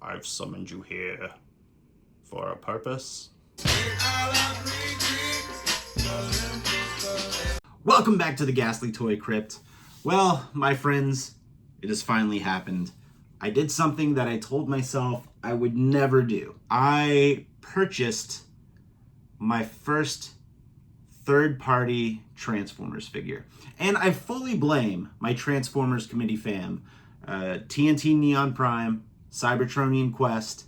I've summoned you here for a purpose. Welcome back to the Ghastly Toy Crypt. Well, my friends, it has finally happened. I did something that I told myself I would never do. I purchased my first third-party Transformers figure. And I fully blame my Transformers committee fam, TNT Neon Prime, Cybertronian Quest,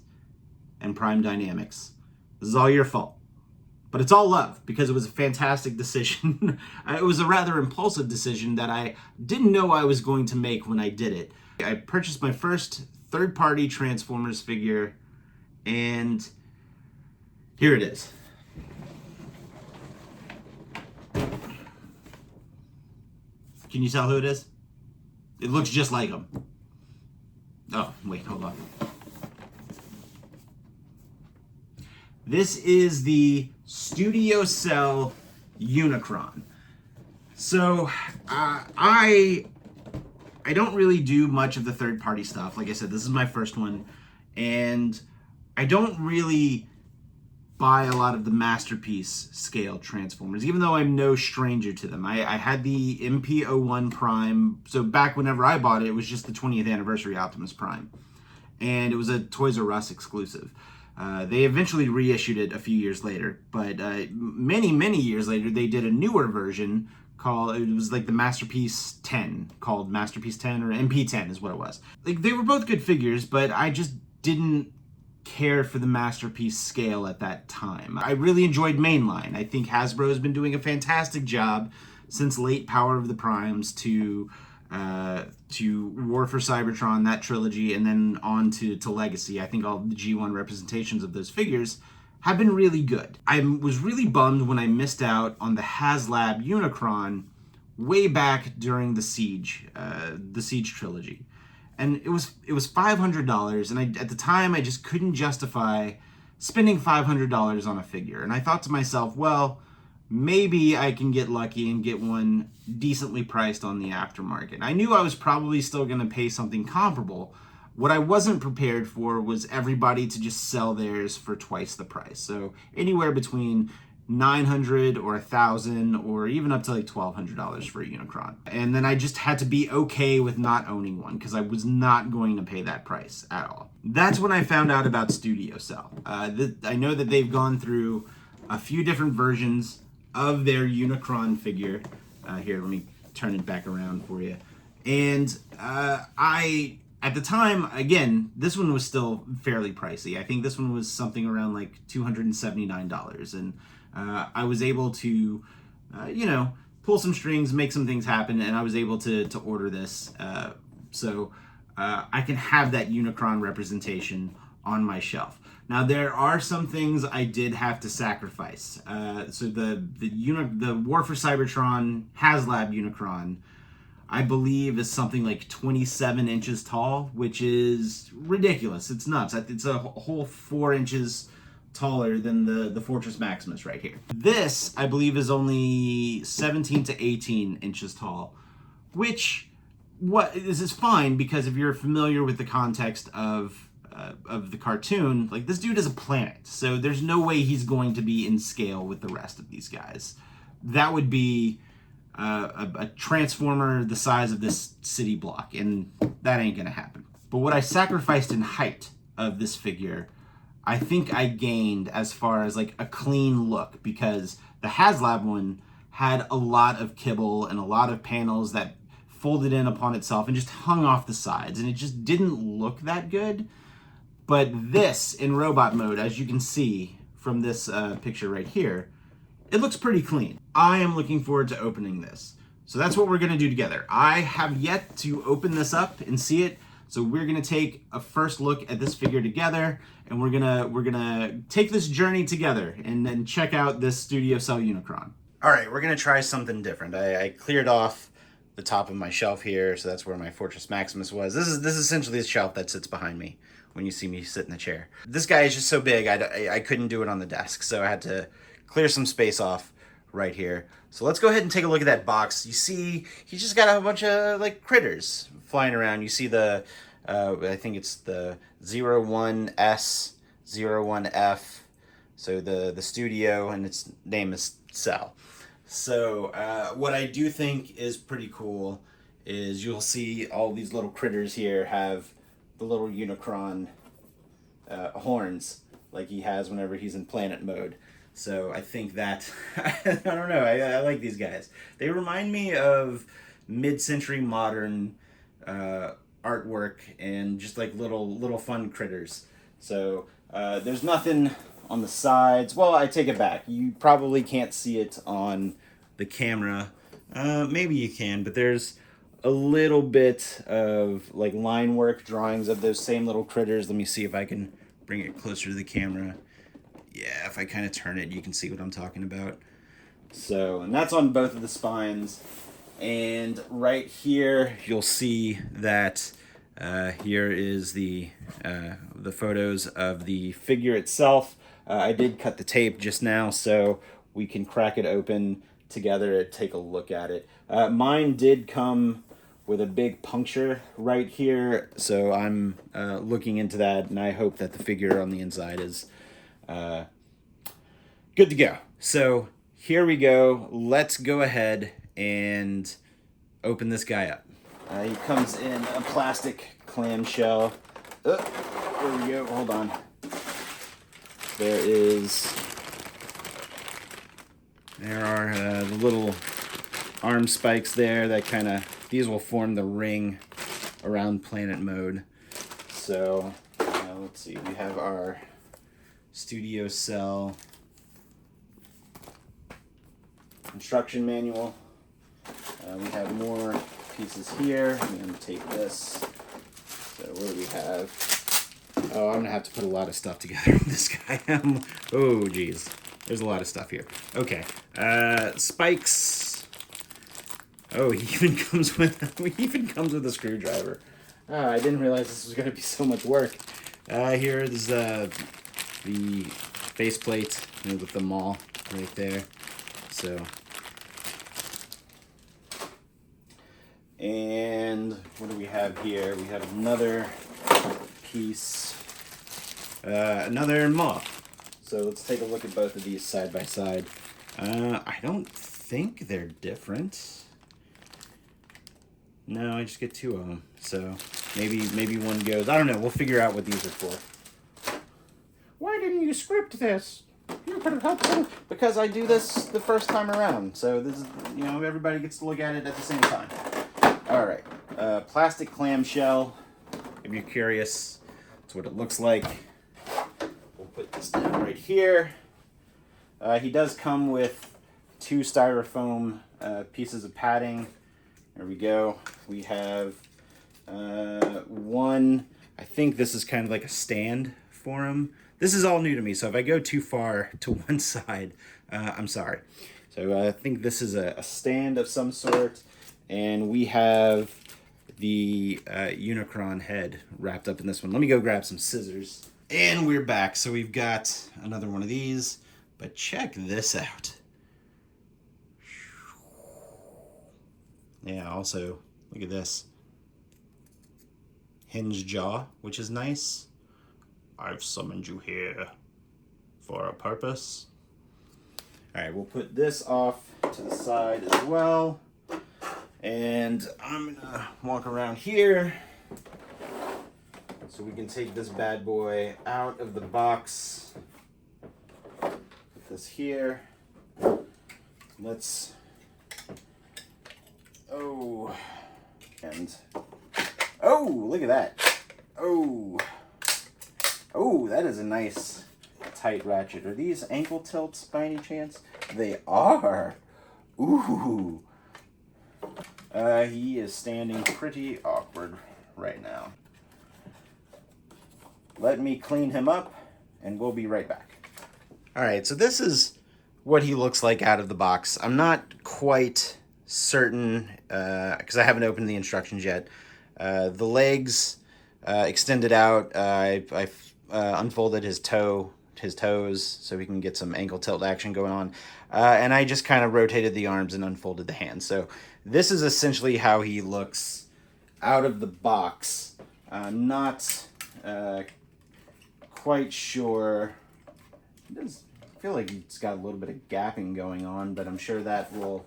and Prime Dynamics. This is all your fault. But it's all love, because it was a fantastic decision. It was a rather impulsive decision that I didn't know I was going to make when I did it. I purchased my first third-party Transformers figure, and here it is. Can you tell who it is? It looks just like him. Oh, wait, hold on. This is the Studio Cell Unicron. So, I don't really do much of the third-party stuff. Like I said, this is my first one, and I don't really buy a lot of the Masterpiece scale Transformers, even though I'm no stranger to them. I had the MP01 Prime, so back whenever I bought it, it was just the 20th anniversary Optimus Prime, and it was a Toys R Us exclusive. They eventually reissued it a few years later, but many years later, they did a newer version called, it was like the Masterpiece 10, called Masterpiece 10, or MP10 is what it was. Like, they were both good figures, but I just didn't care for the Masterpiece scale at that time. I really enjoyed Mainline. I think Hasbro has been doing a fantastic job since late Power of the Primes to War for Cybertron, that trilogy, and then on to Legacy. I think all the G1 representations of those figures have been really good. I was really bummed when I missed out on the HasLab Unicron way back during the Siege trilogy. And it was $500, and at the time I just couldn't justify spending $500 on a figure. And I thought to myself, well, maybe I can get lucky and get one decently priced on the aftermarket. I knew I was probably still going to pay something comparable. What I wasn't prepared for was everybody to just sell theirs for twice the price. So anywhere between $900 or $1,000 or even up to like $1,200 for a Unicron. And then I just had to be okay with not owning one because I was not going to pay that price at all. That's when I found out about Studio Cell. I know that they've gone through a few different versions of their Unicron figure. Here, let me turn it back around for you. And at the time, again, this one was still fairly pricey. I think this one was something around like $279. And I was able to, pull some strings, make some things happen, and I was able to order this. So I can have that Unicron representation on my shelf. Now, there are some things I did have to sacrifice. So the War for Cybertron HasLab Unicron, I believe, is something like 27 inches tall, which is ridiculous. It's nuts. It's a whole 4 inches taller than the Fortress Maximus right here. This, I believe, is only 17 to 18 inches tall, which this is fine, because if you're familiar with the context of the cartoon, like, this dude is a planet, so there's no way he's going to be in scale with the rest of these guys. That would be a transformer the size of this city block, and that ain't gonna happen. But what I sacrificed in height of this figure, I think I gained as far as like a clean look, because the HasLab one had a lot of kibble and a lot of panels that folded in upon itself and just hung off the sides, and it just didn't look that good. But this, in robot mode, as you can see from this picture right here, it looks pretty clean. I am looking forward to opening this. So that's what we're gonna do together. I have yet to open this up and see it, so we're gonna take a first look at this figure together, and we're gonna take this journey together and then check out this Studio Cell Unicron. All right, we're gonna try something different. I cleared off the top of my shelf here, so that's where my Fortress Maximus was. This is essentially the shelf that sits behind me when you see me sit in the chair. This guy is just so big, I couldn't do it on the desk, so I had to clear some space off right here. So let's go ahead and take a look at that box. You see, he's just got a bunch of like critters flying around. You see the I think it's the 01S, 01F. So the studio, and its name is Cell. So what I do think is pretty cool is you'll see all these little critters here have the little Unicron horns like he has whenever he's in planet mode. So I think that, I don't know, I like these guys. They remind me of mid-century modern artwork and just like little fun critters. So there's nothing on the sides. Well, I take it back. You probably can't see it on the camera. Maybe you can, but there's a little bit of like line work drawings of those same little critters. Let me see if I can bring it closer to the camera. Yeah, if I kind of turn it, you can see what I'm talking about. So, and that's on both of the spines. And right here, you'll see that here is the photos of the figure itself. I did cut the tape just now, so we can crack it open together and take a look at it. Mine did come with a big puncture right here, so I'm looking into that, and I hope that the figure on the inside is good to go. So here we go. Let's go ahead and open this guy up. He comes in a plastic clamshell. There we go. Hold on. There are the little arm spikes there that kind of, these will form the ring around planet mode. So let's see, we have our Studio Cell instruction manual. We have more pieces here. I'm going to take this. So what do we have? Oh, I'm going to have to put a lot of stuff together with this guy. Oh, geez. There's a lot of stuff here. Okay. Spikes. Oh, he even comes with a screwdriver. I didn't realize this was going to be so much work. Here is the faceplate with the maul right there. So, and what do we have here? We have another piece, another maul. So let's take a look at both of these side by side. I don't think they're different. No, I just get two of them. So maybe one goes. I don't know. We'll figure out what these are for. Why didn't you script this? You could have helped them. Because I do this the first time around. So this is, everybody gets to look at it at the same time. All right. Plastic clamshell. If you're curious, that's what it looks like. We'll put this down right here. He does come with 2 styrofoam pieces of padding. There we go. We have one, I think this is kind of like a stand for him. This is all new to me, so if I go too far to one side, I'm sorry. So I think this is a stand of some sort, and we have the Unicron head wrapped up in this one. Let me go grab some scissors. And we're back. So we've got another one of these, but check this out. Yeah, also, look at this. Hinged jaw, which is nice. I've summoned you here for a purpose. All right, we'll put this off to the side as well. And I'm gonna walk around here so we can take this bad boy out of the box. Put this here. Let's, oh, look at that. Oh, that is a nice tight ratchet. Are these ankle tilts by any chance? They are. Ooh. He is standing pretty awkward right now. Let me clean him up, and we'll be right back. All right, so this is what he looks like out of the box. I'm not quite certain, because I haven't opened the instructions yet. The legs extended out. I unfolded his toes so we can get some ankle tilt action going on. And I just kind of rotated the arms and unfolded the hands. So this is essentially how he looks out of the box. Not quite sure. It does feel like it's got a little bit of gapping going on, but I'm sure that will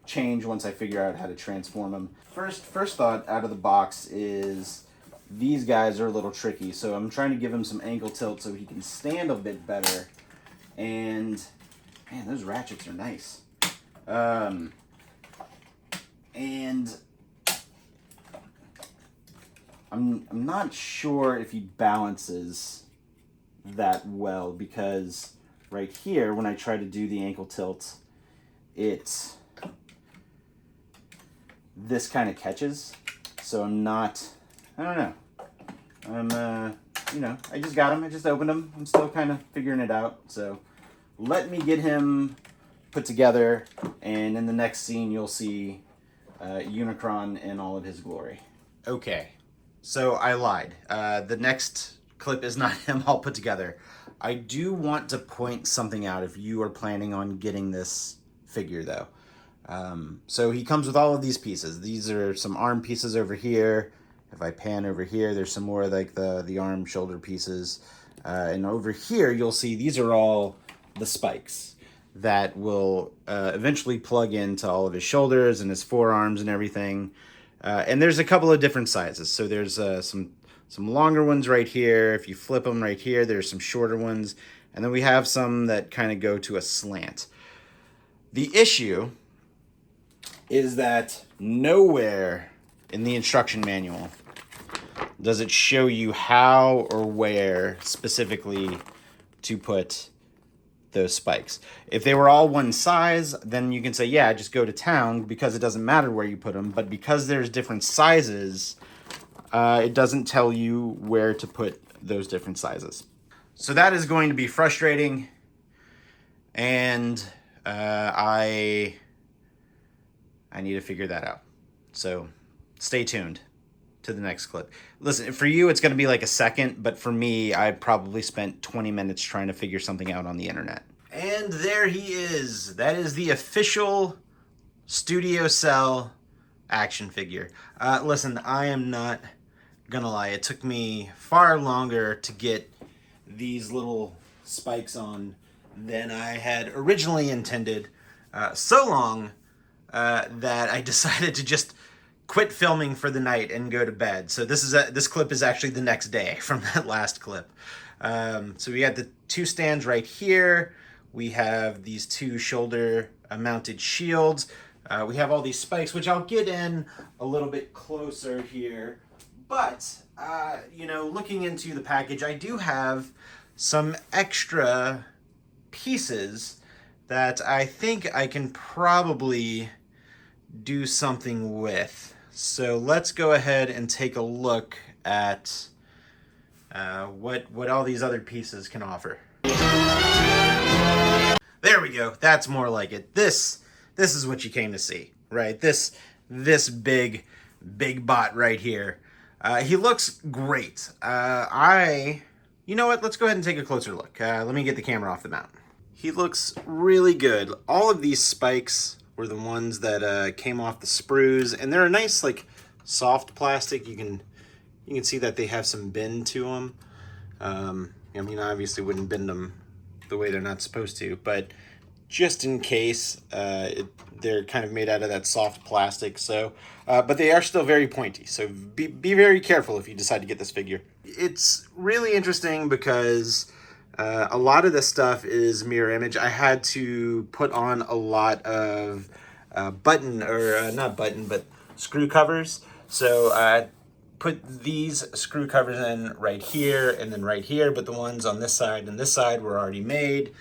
change once I figure out how to transform them. First thought out of the box is these guys are a little tricky, so I'm trying to give him some ankle tilt so he can stand a bit better. And man, those ratchets are nice. And I'm not sure if he balances that well, because right here when I try to do the ankle tilt, this kind of catches. So I don't know. I just got him. I just opened him. I'm still kind of figuring it out. So let me get him put together, and in the next scene you'll see Unicron in all of his glory. Okay, so I lied. The next clip is not him all put together. I do want to point something out if you are planning on getting this figure, though. So he comes with all of these pieces. These are some arm pieces over here. If I pan over here, there's some more like the arm shoulder pieces. And over here, you'll see these are all the spikes that will eventually plug into all of his shoulders and his forearms and everything. And there's a couple of different sizes. So there's some longer ones right here. If you flip them right here, there's some shorter ones. And then we have some that kind of go to a slant. The issue is that nowhere in the instruction manual does it show you how or where specifically to put those spikes. If they were all one size, then you can say, yeah, just go to town, because it doesn't matter where you put them. But because there's different sizes, it doesn't tell you where to put those different sizes. So that is going to be frustrating, and I need to figure that out. So stay tuned to the next clip. Listen, for you, it's going to be like a second, but for me, I probably spent 20 minutes trying to figure something out on the internet. And there he is. That is the official Studio Cell action figure. Listen, I am not gonna lie. It took me far longer to get these little spikes on than I had originally intended. So long that I decided to just quit filming for the night and go to bed. So this clip is actually the next day from that last clip. So we got the two stands right here. We have these two shoulder mounted shields. We have all these spikes, which I'll get in a little bit closer here. But, looking into the package, I do have some extra pieces that I think I can probably do something with. So let's go ahead and take a look at what all these other pieces can offer. There we go. That's more like it. This is what you came to see, right? This big bot right here. He looks great. You know what? Let's go ahead and take a closer look. Let me get the camera off the mount. He looks really good. All of these spikes were the ones that came off the sprues, and they're a nice, like, soft plastic. You can see that they have some bend to them. I mean, obviously wouldn't bend them the way they're not supposed to, but just in case, they're kind of made out of that soft plastic. So, but they are still very pointy. So be very careful if you decide to get this figure. It's really interesting because a lot of this stuff is mirror image. I had to put on a lot of not screw covers. So I put these screw covers in right here and then right here, but the ones on this side and this side were already made.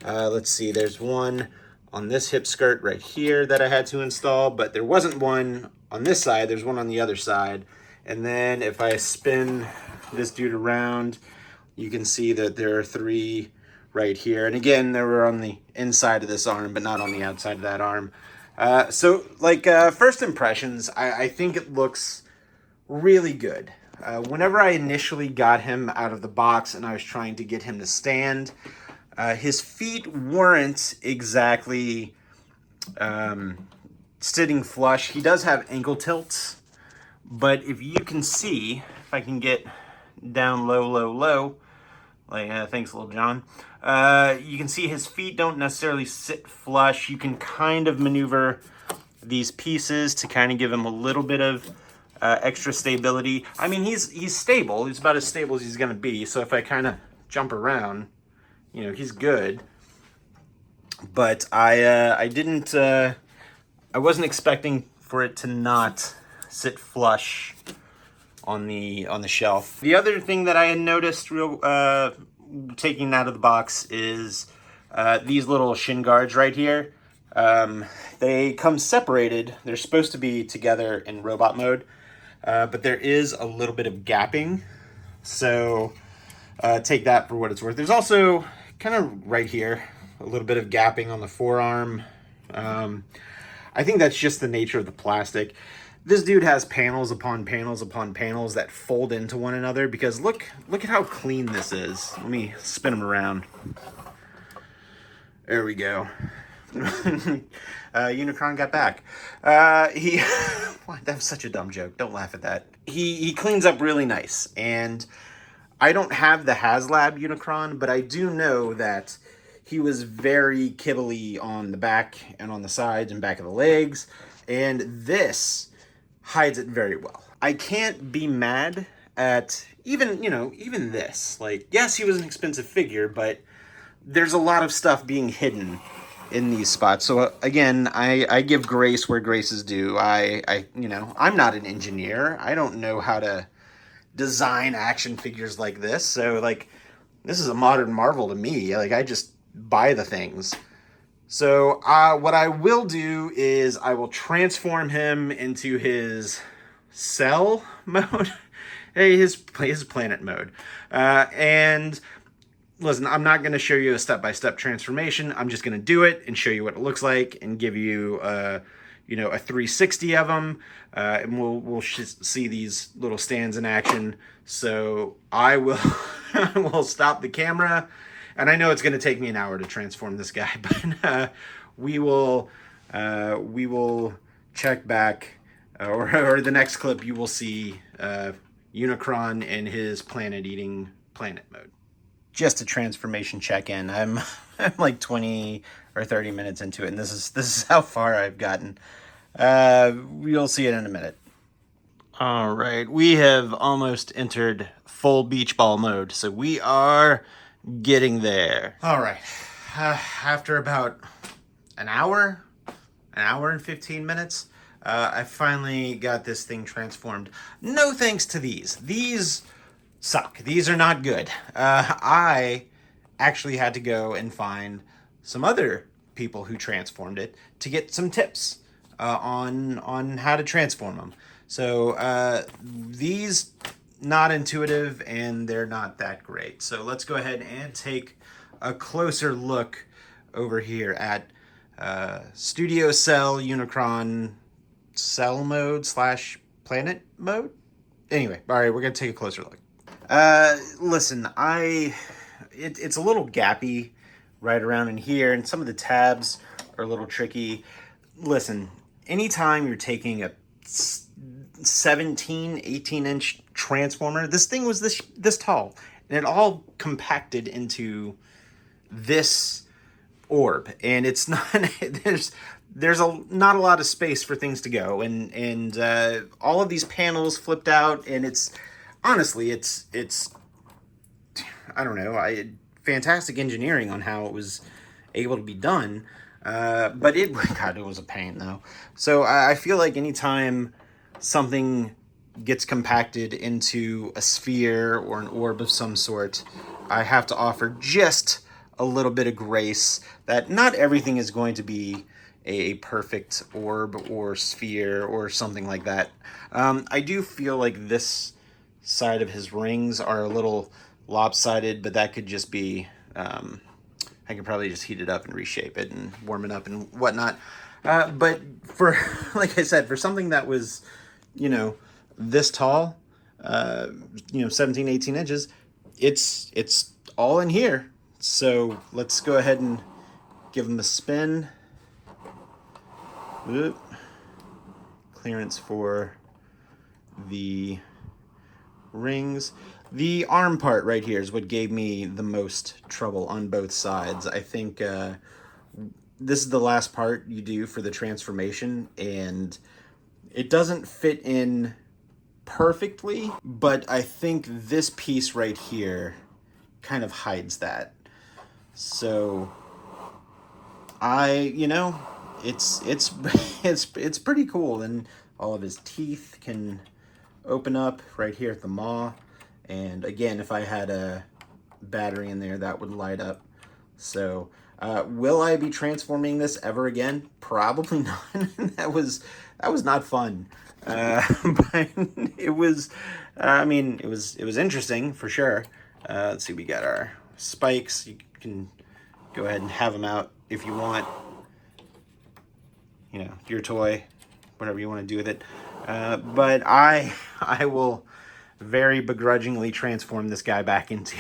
Let's see, there's one on this hip skirt right here that I had to install, but there wasn't one on this side. There's one on the other side. And then if I spin this dude around, you can see that there are three right here. And again, they were on the inside of this arm, but not on the outside of that arm. So first impressions, I think it looks really good. Whenever I initially got him out of the box and I was trying to get him to stand, his feet weren't exactly sitting flush. He does have ankle tilts, but if you can see, if I can get down low, low, low, like, thanks, little John. You can see his feet don't necessarily sit flush. You can kind of maneuver these pieces to kind of give him a little bit of extra stability. I mean, he's stable. He's about as stable as he's going to be. So if I kind of jump around, you know, he's good. But I didn't, I wasn't expecting for it to not sit flush on the shelf. The other thing that I had noticed taking out of the box is these little shin guards right here. They come separated. They're supposed to be together in robot mode, but there is a little bit of gapping. So take that for what it's worth. There's also kind of right here, a little bit of gapping on the forearm. I think that's just the nature of the plastic. This dude has panels upon panels upon panels that fold into one another, because look at how clean this is. Let me spin him around. There we go. Unicron got back. That was such a dumb joke. Don't laugh at that. He cleans up really nice, and I don't have the HasLab Unicron, but I do know that he was very kibbly on the back and on the sides and back of the legs, and this hides it very well. I can't be mad at even this. Like, yes, he was an expensive figure, but there's a lot of stuff being hidden in these spots. So again, I give grace where grace is due. I'm not an engineer. I don't know how to design action figures like this. So like, this is a modern marvel to me. Like, I just buy the things. So what I will do is I will transform him into his cell mode, his planet mode. And listen, I'm not going to show you a step-by-step transformation. I'm just going to do it and show you what it looks like and give you, a 360 of them. And we'll see these little stands in action. So I will, I will stop the camera. And I know it's going to take me an hour to transform this guy, but we will check back, or the next clip you will see Unicron in his planet-eating planet mode. Just a transformation check-in. I'm like 20 or 30 minutes into it, and this is how far I've gotten. You'll see it in a minute. All right, we have almost entered full beach ball mode, so we are getting there. All right, after about an hour and 15 minutes, I finally got this thing transformed. No thanks to these. These suck. These are not good. I actually had to go and find some other people who transformed it to get some tips on how to transform them. So these, not intuitive, and they're not that great. So let's go ahead and take a closer look over here at Studio Cell Unicron cell mode / planet mode. Anyway, all right, we're gonna take a closer look. Listen, it's a little gappy right around in here, and some of the tabs are a little tricky. Listen, anytime you're taking a 18-inch transformer, this thing was this tall, and it all compacted into this orb, and it's not there's not a lot of space for things to go, and all of these panels flipped out, and it's honestly it's I don't know, fantastic engineering on how it was able to be done, but it was a pain though. So I feel like anytime something gets compacted into a sphere or an orb of some sort, I have to offer just a little bit of grace that not everything is going to be a perfect orb or sphere or something like that. I do feel like this side of his rings are a little lopsided, but that could just be, I could probably just heat it up and reshape it and warm it up and whatnot. But for, like I said, for something that was, this tall, 17, 18 inches, it's all in here. So let's go ahead and give him a spin. Whoop. Clearance for the rings. The arm part right here is what gave me the most trouble on both sides. I think this is the last part you do for the transformation, and it doesn't fit in perfectly, but I think this piece right here kind of hides that. So it's it's pretty cool. And all of his teeth can open up right here at the maw. And again, if I had a battery in there, that would light up. So will I be transforming this ever again? Probably not. that was not fun. But it was, it was interesting for sure. Let's see, we got our spikes. You can go ahead and have them out if you want. Your toy, whatever you want to do with it. But I will very begrudgingly transform this guy back into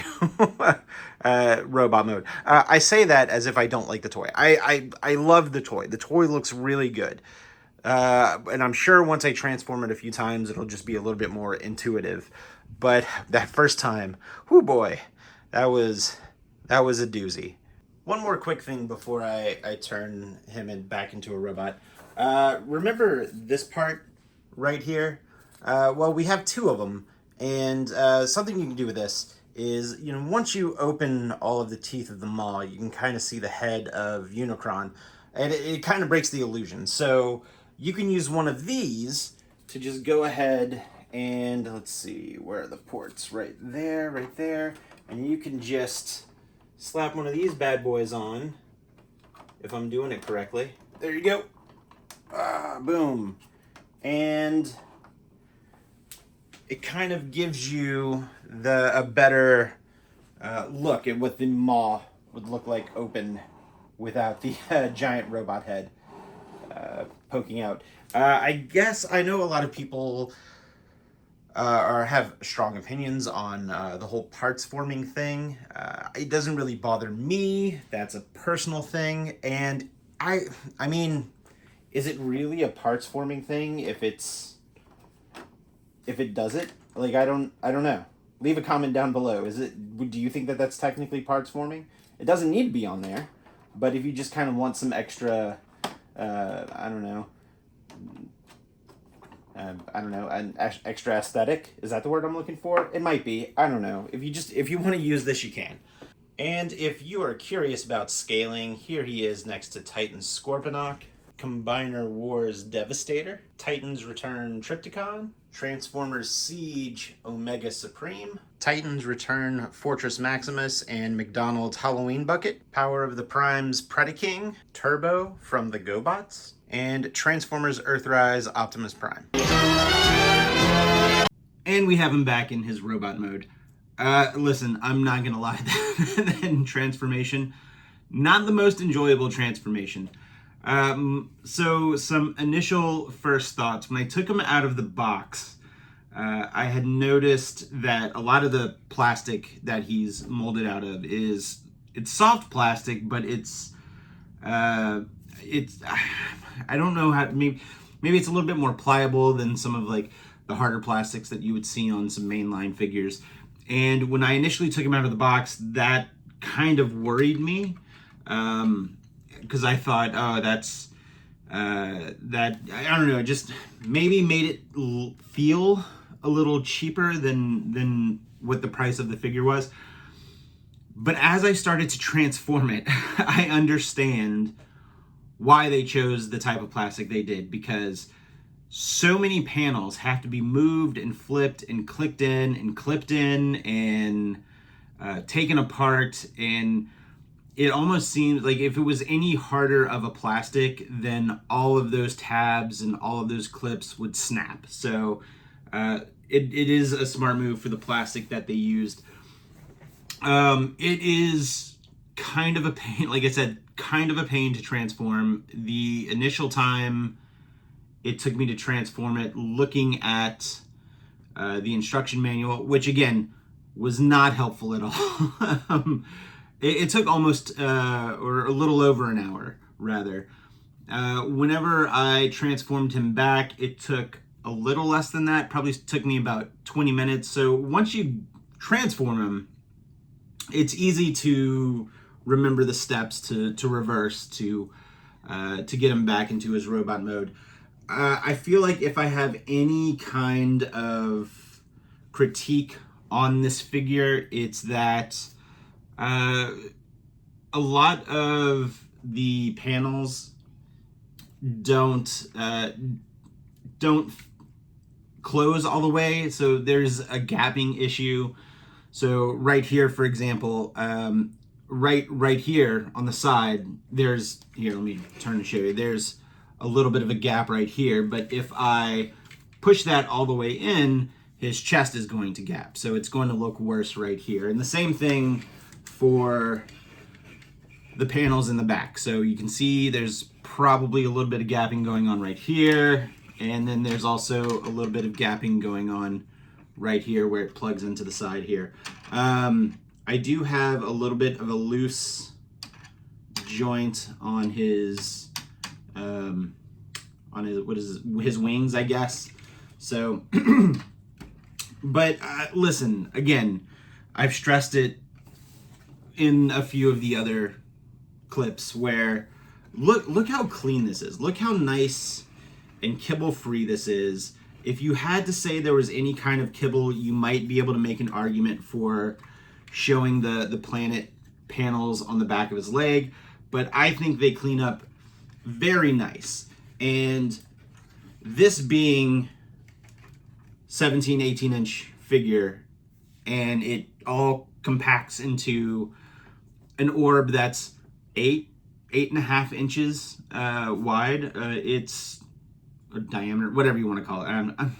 robot mode. I say that as if I don't like the toy. I love the toy. The toy looks really good. And I'm sure once I transform it a few times, it'll just be a little bit more intuitive. But that first time, whoo boy, that was a doozy. One more quick thing before I turn him back into a robot. Remember this part right here? Well, we have two of them. And something you can do with this is, once you open all of the teeth of the maw, you can kind of see the head of Unicron. And it kind of breaks the illusion. So you can use one of these to just go ahead and, let's see, where are the ports? Right there. And you can just slap one of these bad boys on, if I'm doing it correctly. There you go. Boom. And it kind of gives you a better look at what the maw would look like open without the giant robot head poking out. I guess I know a lot of people have strong opinions on the whole parts forming thing. It doesn't really bother me. That's a personal thing. And I mean, is it really a parts forming thing if it does it? Like, I don't know. Leave a comment down below. Do you think that that's technically parts forming? It doesn't need to be on there, but if you just kind of want some extra, an extra aesthetic, is that the word I'm looking for? It might be. I don't know. If you want to use this, you can. And if you are curious about scaling, here he is next to Titan's Scorponok, Combiner Wars Devastator, Titans Return Triptychon, Transformers Siege Omega Supreme, Titans Return Fortress Maximus and McDonald's Halloween Bucket, Power of the Primes Predaking, Turbo from the GoBots, and Transformers Earthrise Optimus Prime. And we have him back in his robot mode. Listen, I'm not gonna lie, that transformation, not the most enjoyable transformation. So some initial first thoughts. When I took him out of the box, I had noticed that a lot of the plastic that he's molded out of it's soft plastic, but I don't know how, maybe it's a little bit more pliable than some of like the harder plastics that you would see on some mainline figures. And when I initially took him out of the box, that kind of worried me. Because I thought, oh, that I don't know, it just maybe made it feel a little cheaper than what the price of the figure was. But as I started to transform it, I understand why they chose the type of plastic they did, because so many panels have to be moved and flipped and clicked in and clipped in and taken apart, and it almost seems like if it was any harder of a plastic, then all of those tabs and all of those clips would snap. So it is a smart move for the plastic that they used. It is kind of a pain, like I said, kind of a pain to transform. The initial time it took me to transform it, looking at the instruction manual, which again was not helpful at all. It took almost, or a little over an hour, rather. Whenever I transformed him back, it took a little less than that. Probably took me about 20 minutes. So once you transform him, it's easy to remember the steps to reverse to get him back into his robot mode. I feel like if I have any kind of critique on this figure, it's that a lot of the panels don't close all the way, so there's a gapping issue. So right here, for example, right here on the side, there's, here, let me turn to show you, there's a little bit of a gap right here, but if I push that all the way in, his chest is going to gap, so it's going to look worse right here. And the same thing for the panels in the back. So you can see there's probably a little bit of gapping going on right here, and then there's also a little bit of gapping going on right here where it plugs into the side here. I do have a little bit of a loose joint on his his wings, I guess. So, but listen, again, I've stressed it in a few of the other clips where look how clean this is. Look how nice and kibble free this is. If you had to say there was any kind of kibble, you might be able to make an argument for showing the planet panels on the back of his leg, but I think they clean up very nice. And this being 17, 18-inch figure, and it all compacts into an orb that's 8.5 inches wide. It's a diameter, whatever you want to call it. I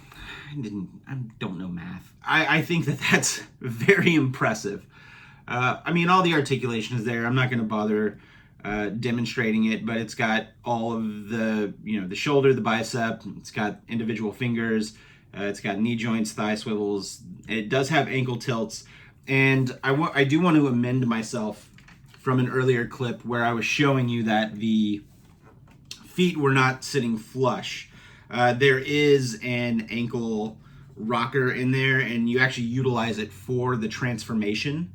don't know math. I think that's very impressive. I mean, all the articulation is there. I'm not going to bother demonstrating it, but it's got all of the, the shoulder, the bicep. It's got individual fingers. It's got knee joints, thigh swivels. It does have ankle tilts. And I do want to amend myself from an earlier clip where I was showing you that the feet were not sitting flush. There is an ankle rocker in there, and you actually utilize it for the transformation.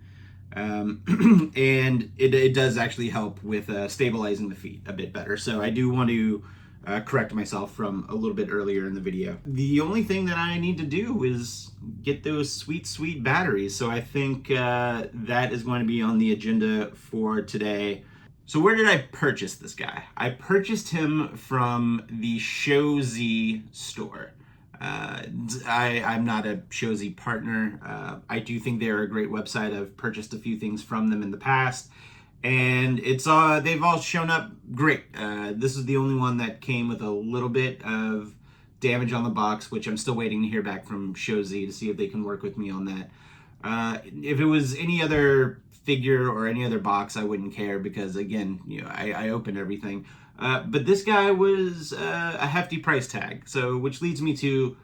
And it does actually help with stabilizing the feet a bit better. So I do want to correct myself from a little bit earlier in the video. The only thing that I need to do is get those sweet batteries. So I think that is going to be on the agenda for today. So where did I purchase this guy? I purchased him from the ShowZ store. I'm not a ShowZ partner. I do think they're a great website. I've purchased a few things from them in the past, and they've all shown up great. This is the only one that came with a little bit of damage on the box, which I'm still waiting to hear back from ShowZ to see if they can work with me on that. If it was any other figure or any other box, I wouldn't care because, again, I open everything. But this guy was a hefty price tag, so which leads me to,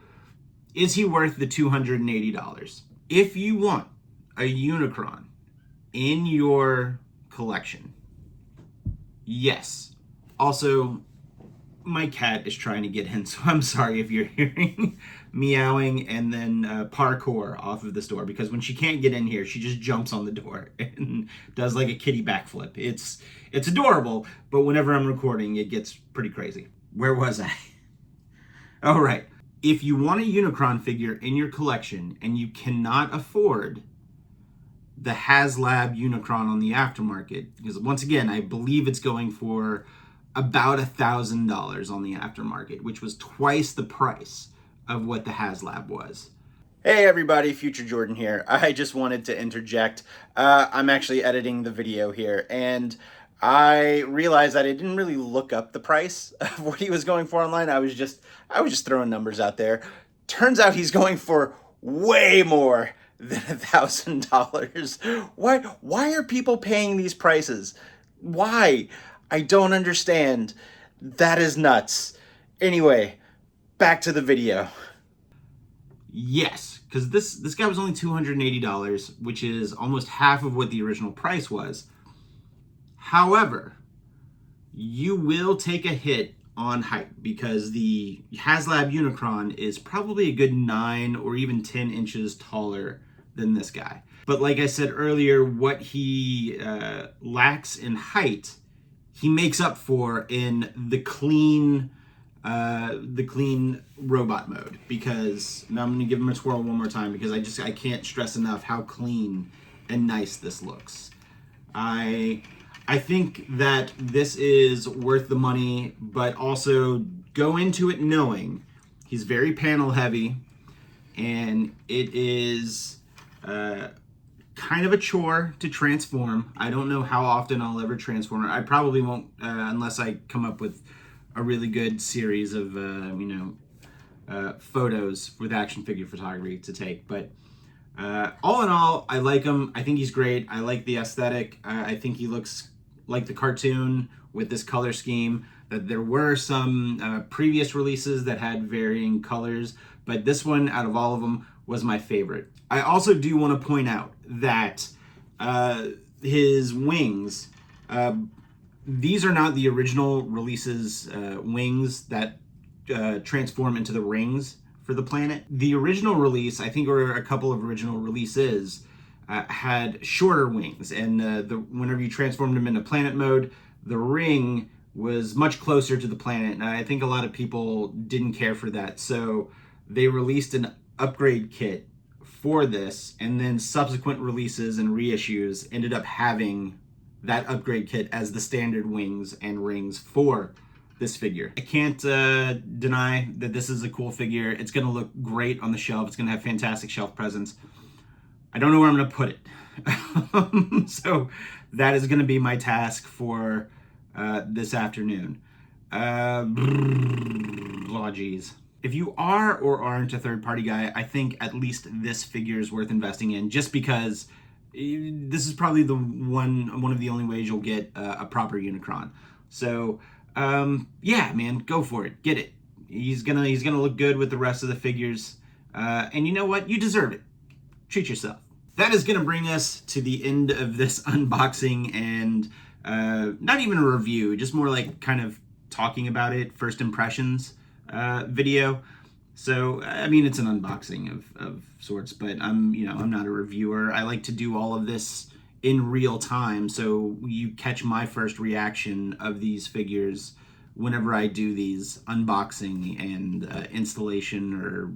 is he worth the $280? If you want a Unicron in your collection, yes. Also, my cat is trying to get in, so I'm sorry if you're hearing meowing and then parkour off of this door, because when she can't get in here, she just jumps on the door and does like a kitty backflip. It's adorable, but whenever I'm recording, it gets pretty crazy. Where was I? All right. If you want a Unicron figure in your collection and you cannot afford the HasLab Unicron on the aftermarket, because once again, I believe it's going for about $1,000 on the aftermarket, which was twice the price of what the HasLab was. Hey everybody, Future Jordan here. I just wanted to interject. I'm actually editing the video here, and I realized that I didn't really look up the price of what he was going for online. I was just throwing numbers out there. Turns out he's going for way more than $1,000. Why are people paying these prices? Why? I don't understand. That is nuts. Anyway, back to the video. Yes, because this guy was only $280, which is almost half of what the original price was. However, you will take a hit on height because the HasLab Unicron is probably a good 9 or even 10 inches taller than this guy. But like I said earlier, what he lacks in height, he makes up for in the clean robot mode. Because now I'm gonna give him a twirl one more time because I can't stress enough how clean and nice this looks. I think that this is worth the money, but also go into it knowing he's very panel heavy, and it is kind of a chore to transform. I don't know how often I'll ever transform it. I probably won't unless I come up with a really good series of photos with action figure photography to take. But all in all, I like him. I think he's great. I like the aesthetic. I think he looks like the cartoon with this color scheme. That there were some previous releases that had varying colors, but this one out of all of them was my favorite. I also do want to point out that his wings, these are not the original releases wings that transform into the rings for the planet. The original release, I think, or a couple of original releases, had shorter wings, and whenever you transformed them into planet mode, the ring was much closer to the planet, and I think a lot of people didn't care for that. So they released an upgrade kit for this, and then subsequent releases and reissues ended up having that upgrade kit as the standard wings and rings for this figure. I can't deny that this is a cool figure. It's gonna look great on the shelf. It's gonna have fantastic shelf presence. I don't know where I'm gonna put it. So that is gonna be my task for this afternoon. Oh geez. If you are or aren't a third-party guy, I think at least this figure is worth investing in, just because this is probably the one of the only ways you'll get a proper Unicron. So yeah, man, go for it, get it. He's gonna look good with the rest of the figures, and you know what? You deserve it. Treat yourself. That is gonna bring us to the end of this unboxing and not even a review, just more like kind of talking about it, first impressions video. So I mean, it's an unboxing of sorts, but I'm not a reviewer. I like to do all of this in real time, so you catch my first reaction of these figures whenever I do these unboxing and installation or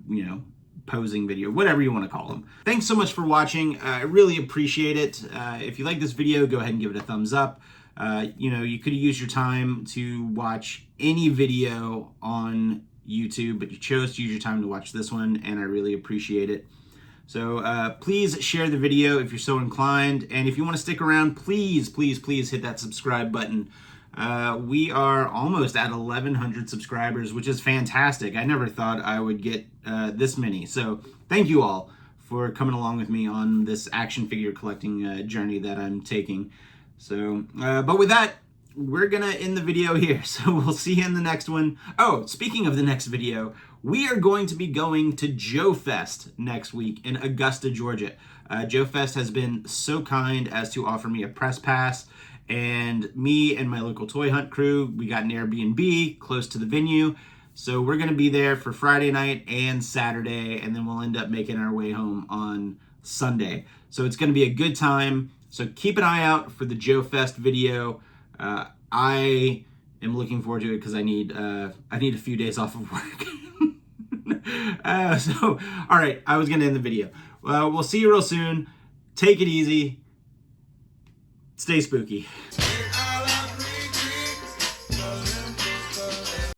posing video, whatever you want to call them. Thanks so much for watching. I really appreciate it. If you like this video, go ahead and give it a thumbs up. You could use your time to watch any video on YouTube, but you chose to use your time to watch this one, and I really appreciate it. So please share the video if you're so inclined, and if you want to stick around, please hit that subscribe button. We are almost at 1,100 subscribers, which is fantastic. I never thought I would get this many. So thank you all for coming along with me on this action figure collecting journey that I'm taking. So, but with that, we're gonna end the video here. So we'll see you in the next one. Oh, speaking of the next video, we are going to be going to Joe Fest next week in Augusta, Georgia. Joe Fest has been so kind as to offer me a press pass, and me and my local toy hunt crew, we got an Airbnb close to the venue. So we're gonna be there for Friday night and Saturday, and then we'll end up making our way home on Sunday. So it's gonna be a good time. So keep an eye out for the Joe Fest video. I am looking forward to it because I need a few days off of work. So, all right, I was gonna end the video. We'll see you real soon. Take it easy. Stay spooky.